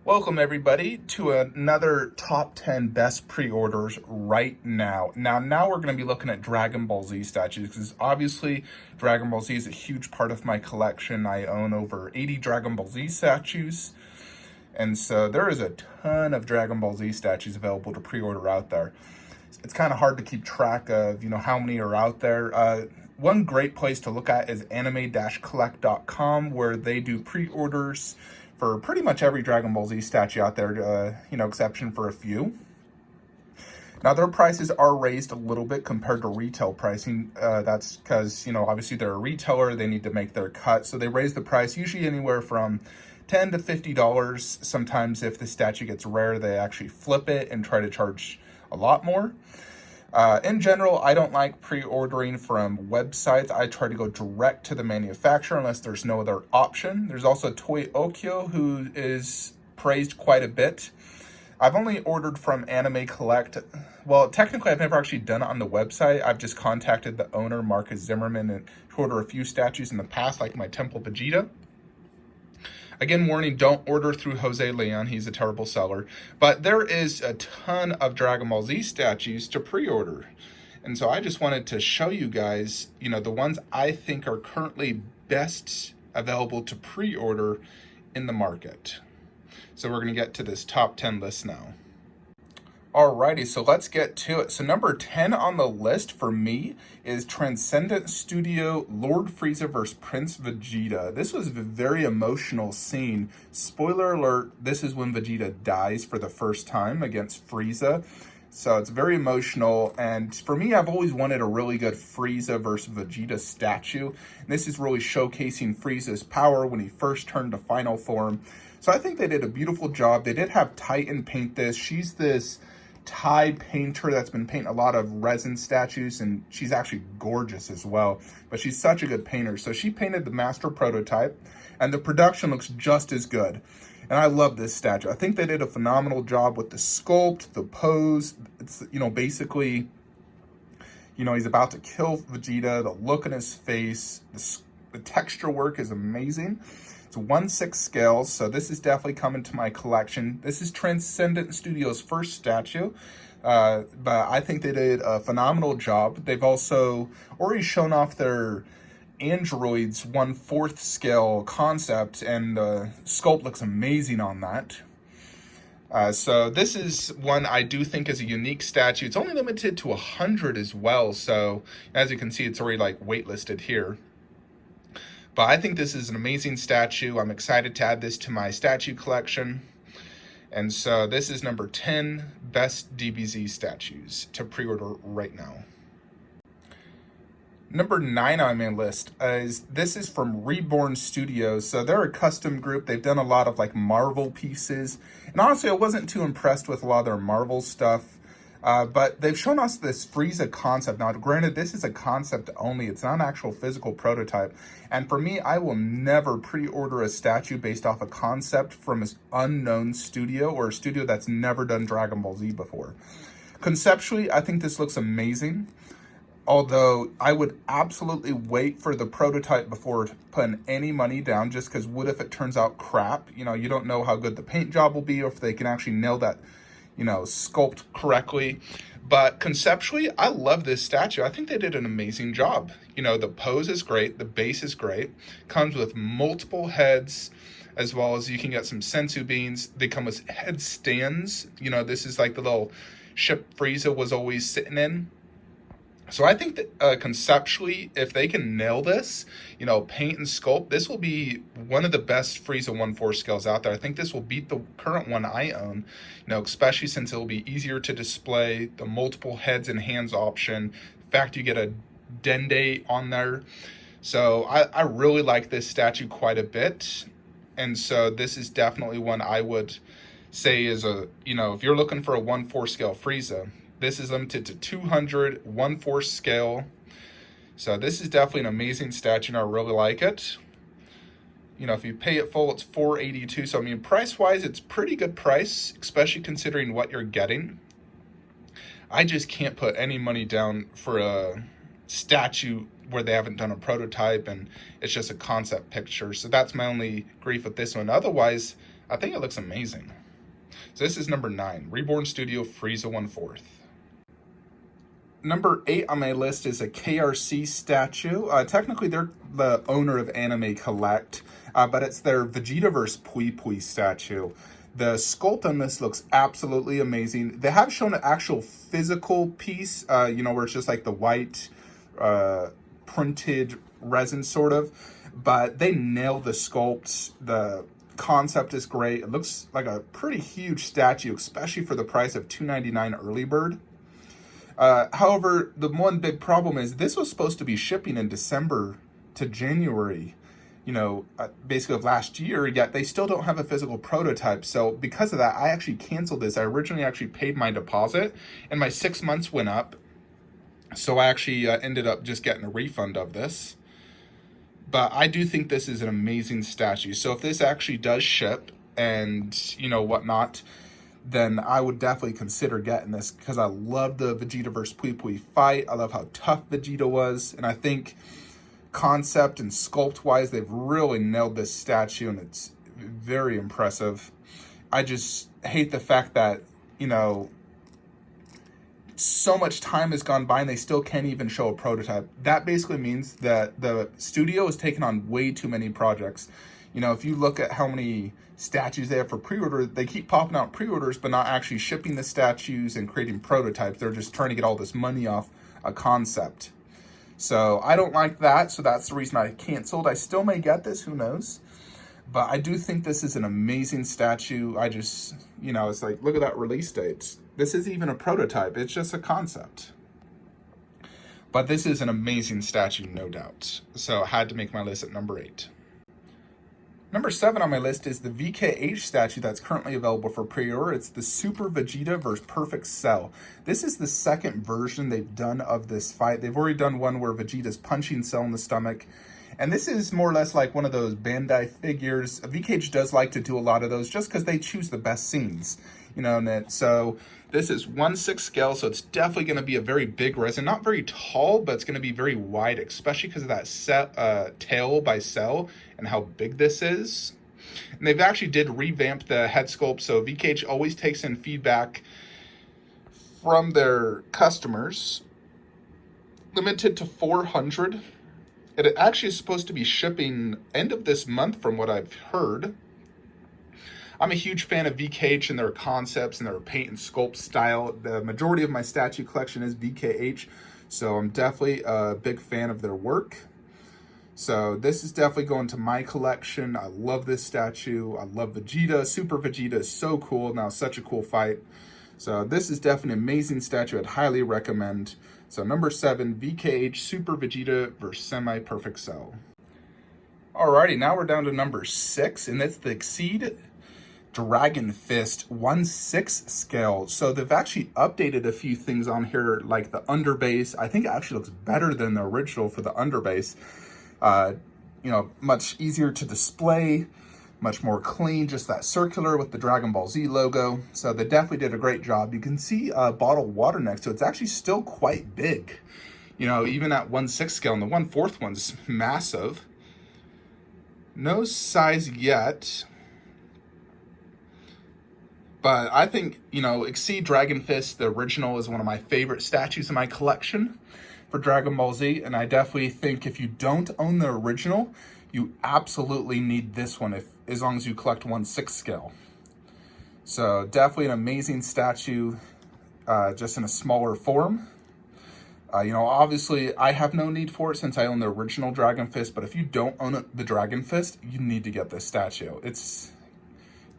Welcome everybody to another top 10 best pre-orders right now. Now we're going to be looking at Dragon Ball Z statues because obviously Dragon Ball Z is a huge part of my collection. I own over 80 Dragon Ball Z statues. And so there is a ton of Dragon Ball Z statues available to pre-order out there. It's kind of hard to keep track of, how many are out there. One great place to look at is anime-collect.com, where they do pre-orders for pretty much every Dragon Ball Z statue out there, exception for a few. Now, their prices are raised a little bit compared to retail pricing. That's because, obviously they're a retailer, they need to make their cut. So they raise the price usually anywhere from $10 to $50. Sometimes if the statue gets rare, they actually flip it and try to charge a lot more. In general, I don't like pre-ordering from websites. I try to go direct to the manufacturer unless there's no other option. There's also Toy Okyo, who is praised quite a bit. I've only ordered from Anime Collect. Well, technically, I've never actually done it on the website. I've just contacted the owner, Marcus Zimmerman, and to order a few statues in the past, like my Temple Vegeta. Again, warning, don't order through Jose Leon. He's a terrible seller. But there is a ton of Dragon Ball Z statues to pre-order. And so I just wanted to show you guys, the ones I think are currently best available to pre-order in the market. So we're going to get to this top 10 list now. Alrighty, so let's get to it. So number 10 on the list for me is Transcendent Studio Lord Frieza vs. Prince Vegeta. This was a very emotional scene. Spoiler alert, this is when Vegeta dies for the first time against Frieza. So it's very emotional, and for me, I've always wanted a really good Frieza versus Vegeta statue. And this is really showcasing Frieza's power when he first turned to final form. So I think they did a beautiful job. They did have Titan paint this. She's this Thai painter that's been painting a lot of resin statues, and she's actually gorgeous as well, but she's such a good painter. So she painted the master prototype, and the production looks just as good, and I love this statue. I think they did a phenomenal job with the sculpt, the pose. It's basically he's about to kill Vegeta. The look in his face, the texture work is amazing. It's 1/6 scale, so this is definitely coming to my collection. This is Transcendent Studios' first statue, but I think they did a phenomenal job. They've also already shown off their androids 1/4 scale concept, and the sculpt looks amazing on that. So this is one I do think is a unique statue. It's only limited to 100 as well, so as you can see, it's already waitlisted here. But I think this is an amazing statue. I'm excited to add this to my statue collection. And so this is number 10 best DBZ statues to pre-order right now. Number 9 on my list is from Reborn Studios. So they're a custom group. They've done a lot of Marvel pieces. And honestly, I wasn't too impressed with a lot of their Marvel stuff. But they've shown us this Frieza concept. Now, granted, this is a concept only. It's not an actual physical prototype. And for me, I will never pre-order a statue based off a concept from an unknown studio or a studio that's never done Dragon Ball Z before. Conceptually, I think this looks amazing. Although I would absolutely wait for the prototype before putting any money down, just because what if it turns out crap? You don't know how good the paint job will be or if they can actually nail that sculpt correctly. But conceptually, I love this statue. I think they did an amazing job. The pose is great. The base is great. Comes with multiple heads, as well as you can get some sensu beans. They come with head stands. This is like the little ship Frieza was always sitting in. So I think that conceptually, if they can nail this, paint and sculpt, this will be one of the best Frieza 1/4 scales out there. I think this will beat the current one I own, especially since it will be easier to display, the multiple heads and hands option. In fact, you get a Dende on there. So I really like this statue quite a bit. And so this is definitely one I would say is if you're looking for a 1/4 scale Frieza, this is limited to 200, 1/4 scale. So this is definitely an amazing statue, and I really like it. If you pay it full, it's $482. So, price-wise, it's pretty good price, especially considering what you're getting. I just can't put any money down for a statue where they haven't done a prototype and it's just a concept picture. So that's my only grief with this one. Otherwise, I think it looks amazing. So this is number 9, Reborn Studio Frieza 1/4. Number 8 on my list is a KRC statue. Technically, they're the owner of Anime Collect, but it's their Vegetaverse Pui Pui statue. The sculpt on this looks absolutely amazing. They have shown an actual physical piece, where it's just like the white printed resin sort of, but they nailed the sculpt. The concept is great. It looks like a pretty huge statue, especially for the price of $2.99 early bird. However, the one big problem is this was supposed to be shipping in December to January, basically of last year, yet they still don't have a physical prototype. So because of that, I actually canceled this. I originally actually paid my deposit and my 6 months went up. So I actually ended up just getting a refund of this. But I do think this is an amazing statue. So if this actually does ship and, whatnot, then I would definitely consider getting this because I love the Vegeta versus Pui Pui fight. I love how tough Vegeta was. And I think concept and sculpt wise, they've really nailed this statue and it's very impressive. I just hate the fact that, so much time has gone by and they still can't even show a prototype. That basically means that the studio has taken on way too many projects. If you look at how many statues they have for pre-order, they keep popping out pre-orders but not actually shipping the statues and creating prototypes. They're just trying to get all this money off a concept. So I don't like that, so that's the reason I canceled. I still may get this, who knows? But I do think this is an amazing statue. I just, it's like, look at that release date. This isn't even a prototype, it's just a concept. But this is an amazing statue, no doubt. So I had to make my list at number 8. Number 7 on my list is the VKH statue that's currently available for pre-order. It's the Super Vegeta vs. Perfect Cell. This is the second version they've done of this fight. They've already done one where Vegeta's punching Cell in the stomach. And this is more or less like one of those Bandai figures. VKH does like to do a lot of those just because they choose the best scenes. So this is 1/6 scale, so it's definitely going to be a very big resin. Not very tall, but it's going to be very wide, especially because of that tail by Cell and how big this is. And they've actually did revamp the head sculpt, so VKH always takes in feedback from their customers. Limited to 400. It actually is supposed to be shipping end of this month from what I've heard. I'm a huge fan of VKH and their concepts and their paint and sculpt style. The majority of my statue collection is VKH, so I'm definitely a big fan of their work. So this is definitely going to my collection. I love this statue. I love Vegeta. Super Vegeta is so cool. Now, such a cool fight. So this is definitely an amazing statue. I'd highly recommend. So number 7, VKH Super Vegeta vs. Semi-Perfect Cell. Alrighty, now we're down to number 6, and that's the Exceed Dragon Fist 1/6 scale. So they've actually updated a few things on here, like the underbase. I think it actually looks better than the original for the underbase. Much easier to display, much more clean, just that circular with the Dragon Ball Z logo. So they definitely did a great job. You can see a bottle of water next to it. It's actually still quite big. Even at 1/6 scale, and the 1/4 one's massive. No size yet. But I think, Exceed Dragon Fist, the original, is one of my favorite statues in my collection for Dragon Ball Z. And I definitely think if you don't own the original, you absolutely need this one as long as you collect 1/6 scale. So definitely an amazing statue, just in a smaller form. Obviously I have no need for it since I own the original Dragon Fist, but if you don't own the Dragon Fist, you need to get this statue. It's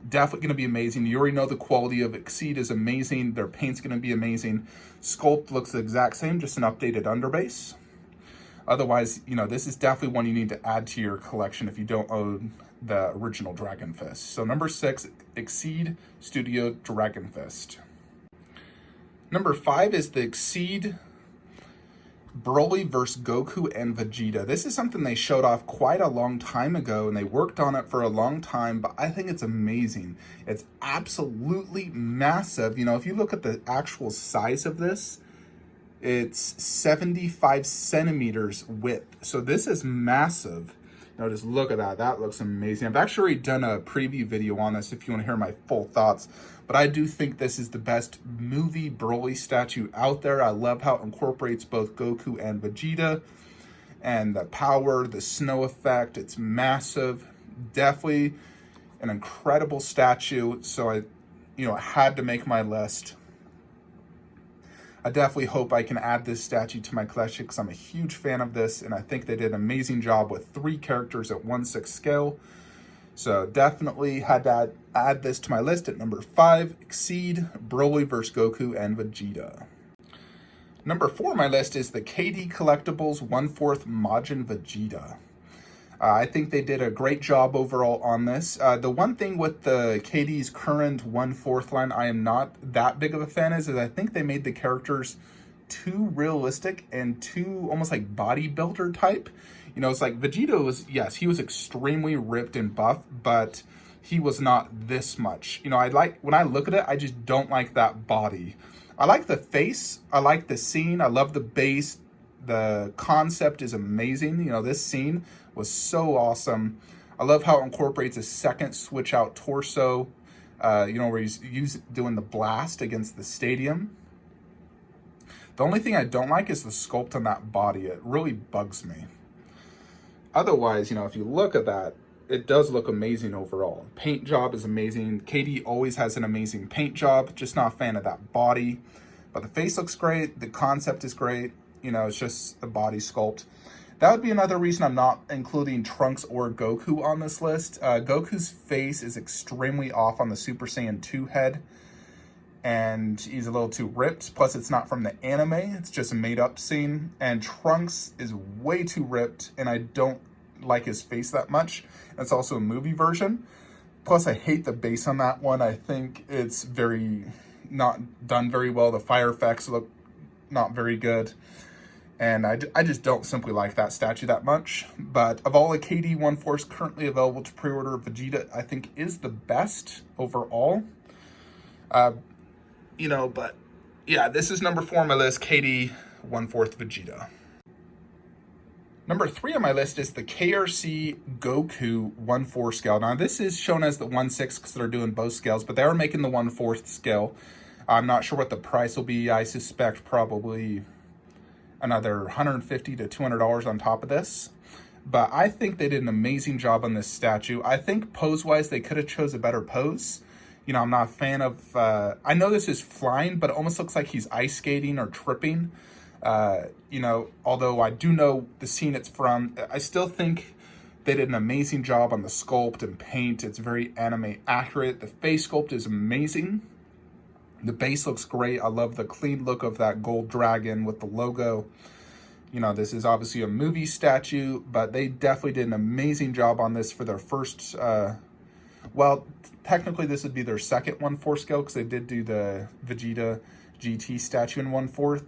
definitely going to be amazing. You already know the quality of Exceed is amazing. Their paint's going to be amazing. Sculpt looks the exact same, just an updated underbase. Otherwise, this is definitely one you need to add to your collection if you don't own the original Dragon Fist. So number 6, Exceed Studio Dragon Fist. Number 5 is the Exceed Broly vs. Goku and Vegeta. This is something they showed off quite a long time ago, and they worked on it for a long time, but I think it's amazing. It's absolutely massive. If you look at the actual size of this, it's 75 centimeters width. So this is massive. Now just look at that. That looks amazing. I've actually already done a preview video on this if you want to hear my full thoughts. But I do think this is the best movie Broly statue out there. I love how it incorporates both Goku and Vegeta. And the power, the snow effect. It's massive. Definitely an incredible statue. So I had to make my list. I definitely hope I can add this statue to my collection because I'm a huge fan of this, and I think they did an amazing job with 3 characters at 1/6 scale. So definitely had to add this to my list at number 5, Exceed, Broly vs. Goku and Vegeta. Number 4 on my list is the KD Collectibles 1/4 Majin Vegeta. I think they did a great job overall on this. The one thing with the KD's current 1/4 line I am not that big of a fan is I think they made the characters too realistic and too almost like bodybuilder type. It's like Vegeta was, yes, he was extremely ripped and buff, but he was not this much. When I look at it, I just don't like that body. I like the face. I like the scene. I love the base. The concept is amazing. This scene was so awesome. I love how it incorporates a second switch out torso, where he's doing the blast against the stadium. The only thing I don't like is the sculpt on that body. It really bugs me. Otherwise, if you look at that, it does look amazing overall. Paint job is amazing. KD always has an amazing paint job. Just not a fan of that body. But the face looks great. The concept is great. It's just the body sculpt. That would be another reason I'm not including Trunks or Goku on this list. Goku's face is extremely off on the Super Saiyan 2 head. And he's a little too ripped. Plus, it's not from the anime. It's just a made-up scene. And Trunks is way too ripped. And I don't like his face that much. It's also a movie version. Plus, I hate the base on that one. I think it's not done very well. The fire effects look not very good. And I just don't simply like that statue that much. But of all the KD 1/4 currently available to pre-order, Vegeta, I think, is the best overall. But yeah, this is number 4 on my list, KD 1/4 Vegeta. Number 3 on my list is the KRC Goku 1/4 scale. Now, this is shown as the 1/6 because they're doing both scales, but they are making the 1/4 scale. I'm not sure what the price will be. I suspect probably another $150 to $200 on top of this. But I think they did an amazing job on this statue. I think pose-wise, they could have chose a better pose. I'm not a fan of, I know this is flying, but it almost looks like he's ice skating or tripping. Although I do know the scene it's from, I still think they did an amazing job on the sculpt and paint. It's very anime accurate. The face sculpt is amazing. The base looks great. I love the clean look of that gold dragon with the logo. This is obviously a movie statue, but they definitely did an amazing job on this for their first, technically this would be their second 1/4 scale because they did do the Vegeta GT statue in 1/4.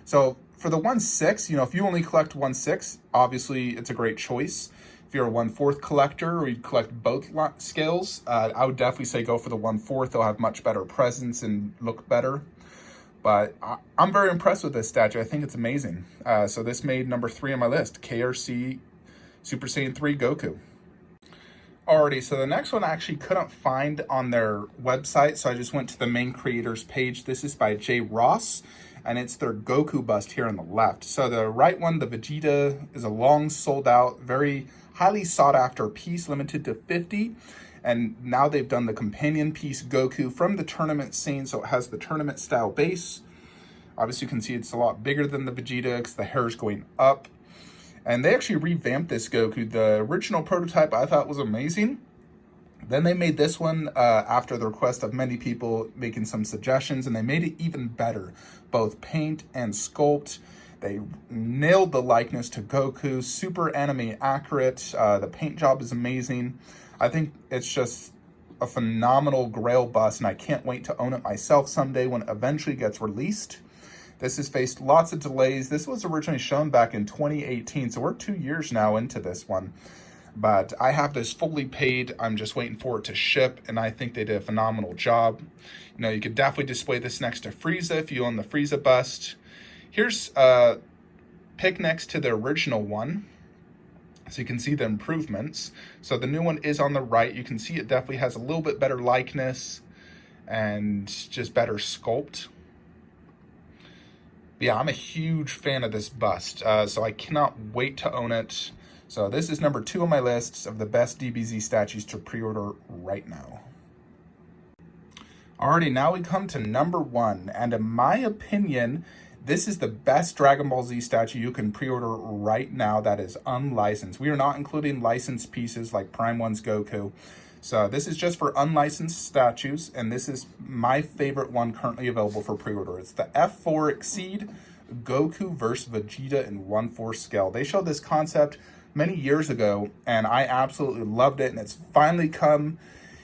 So for the 1/6, if you only collect 1/6, obviously it's a great choice. If you're a 1/4 collector or you collect both scales, I would definitely say go for the 1/4. They'll have much better presence and look better. But I'm very impressed with this statue. I think it's amazing. So this made number 3 on my list, KRC Super Saiyan 3 Goku. Alrighty, so the next one I actually couldn't find on their website, so I just went to the main creators page. This is by Jay Ross, and it's their Goku bust here on the left. So the right one, the Vegeta, is a long sold out, very highly sought after piece, limited to 50. And now they've done the companion piece Goku from the tournament scene, so it has the tournament style base. Obviously you can see it's a lot bigger than the Vegeta because the hair is going up. And they actually revamped this Goku. The original prototype I thought was amazing. Then they made this one after the request of many people making some suggestions, and they made it even better, both paint and sculpt. They nailed the likeness to Goku, super anime accurate. The paint job is amazing. I think it's just a phenomenal Grail bust, and I can't wait to own it myself someday when it eventually gets released. This has faced lots of delays. This was originally shown back in 2018, so we're 2 years now into this one. But I have this fully paid. I'm just waiting for it to ship, and I think they did a phenomenal job. You could definitely display this next to Frieza if you own the Frieza bust. Here's a pic next to the original one. So you can see the improvements. So the new one is on the right. You can see it definitely has a little bit better likeness and just better sculpt. But yeah, I'm a huge fan of this bust, so I cannot wait to own it. So this is number 2 on my list of the best DBZ statues to pre-order right now. Alrighty, now we come to number 1, and in my opinion, this is the best Dragon Ball Z statue you can pre-order right now that is unlicensed. We are not including licensed pieces like Prime 1's Goku. So this is just for unlicensed statues, and this is my favorite one currently available for pre-order. It's the F4 Exceed Goku vs. Vegeta in 1/4 scale. They showed this concept many years ago, and I absolutely loved it, and it's finally come,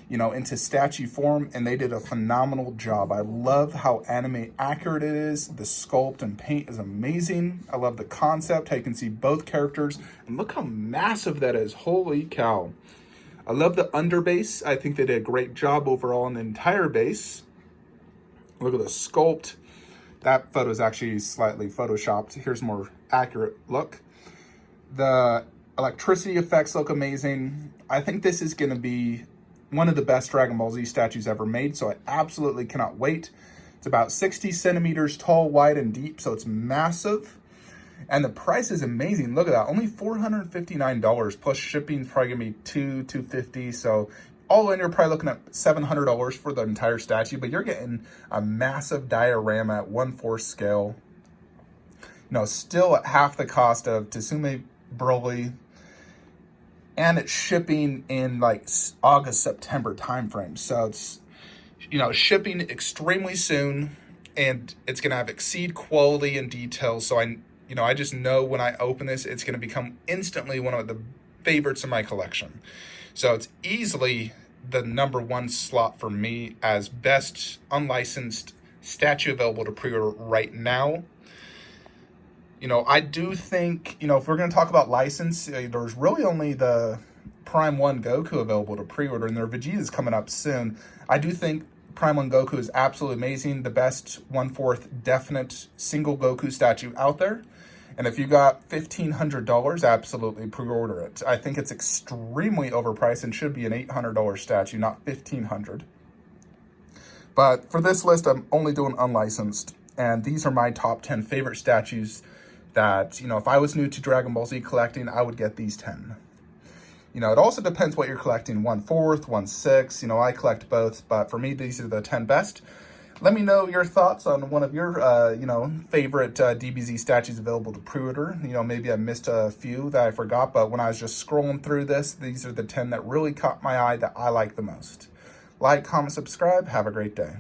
into statue form, and they did a phenomenal job. I love how anime accurate it is. The sculpt and paint is amazing. I love the concept, how you can see both characters, and look how massive that is. Holy cow. I love the underbase. I think they did a great job overall on the entire base. Look at the sculpt. That photo is actually slightly photoshopped. Here's a more accurate look. The electricity effects look amazing. I think this is going to be one of the best Dragon Ball Z statues ever made, so I absolutely cannot wait. It's about 60 centimeters tall, wide, and deep, so it's massive. And the price is amazing. Look at that, only $459 plus shipping is probably gonna be $250. So all in, you're probably looking at $700 for the entire statue, but you're getting a massive diorama at 1/4 scale. Still at half the cost of Tsume Broly, and it's shipping in like August, September timeframe. So it's, shipping extremely soon, and it's gonna have Exceed quality and details. So I just know when I open this, it's going to become instantly one of the favorites in my collection. So it's easily the number 1 slot for me as best unlicensed statue available to pre-order right now. I do think, if we're going to talk about license, there's really only the Prime 1 Goku available to pre-order, and their Vegeta's coming up soon. I do think Prime 1 Goku is absolutely amazing, the best 1/4 definite single Goku statue out there. And if you got $1,500, absolutely pre-order it. I think it's extremely overpriced and should be an $800 statue, not $1,500. But for this list, I'm only doing unlicensed. And these are my top 10 favorite statues that, if I was new to Dragon Ball Z collecting, I would get these 10. It also depends what you're collecting, 1/4, 1/6. I collect both, but for me, these are the 10 best. Let me know your thoughts on one of your, favorite DBZ statues available to pre-order. Maybe I missed a few that I forgot, but when I was just scrolling through this, these are the 10 that really caught my eye that I like the most. Like, comment, subscribe. Have a great day.